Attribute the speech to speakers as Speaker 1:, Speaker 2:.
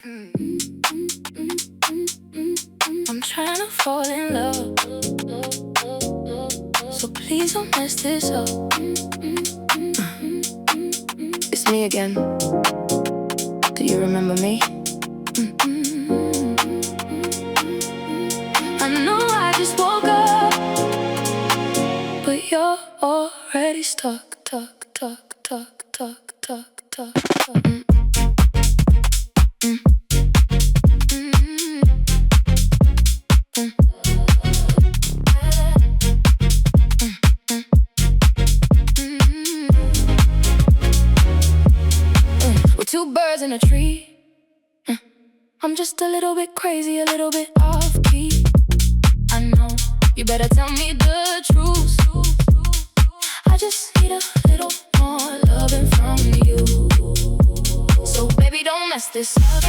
Speaker 1: I'm trying to fall in love, so please don't mess this up. It's me again. Do you remember me? I know I just woke up, but you're already stuck. We're two birds in a tree. I'm just a little bit crazy, a little bit off key. I know, you better tell me the truth. I just need a little more loving from you. So baby, don't mess this up.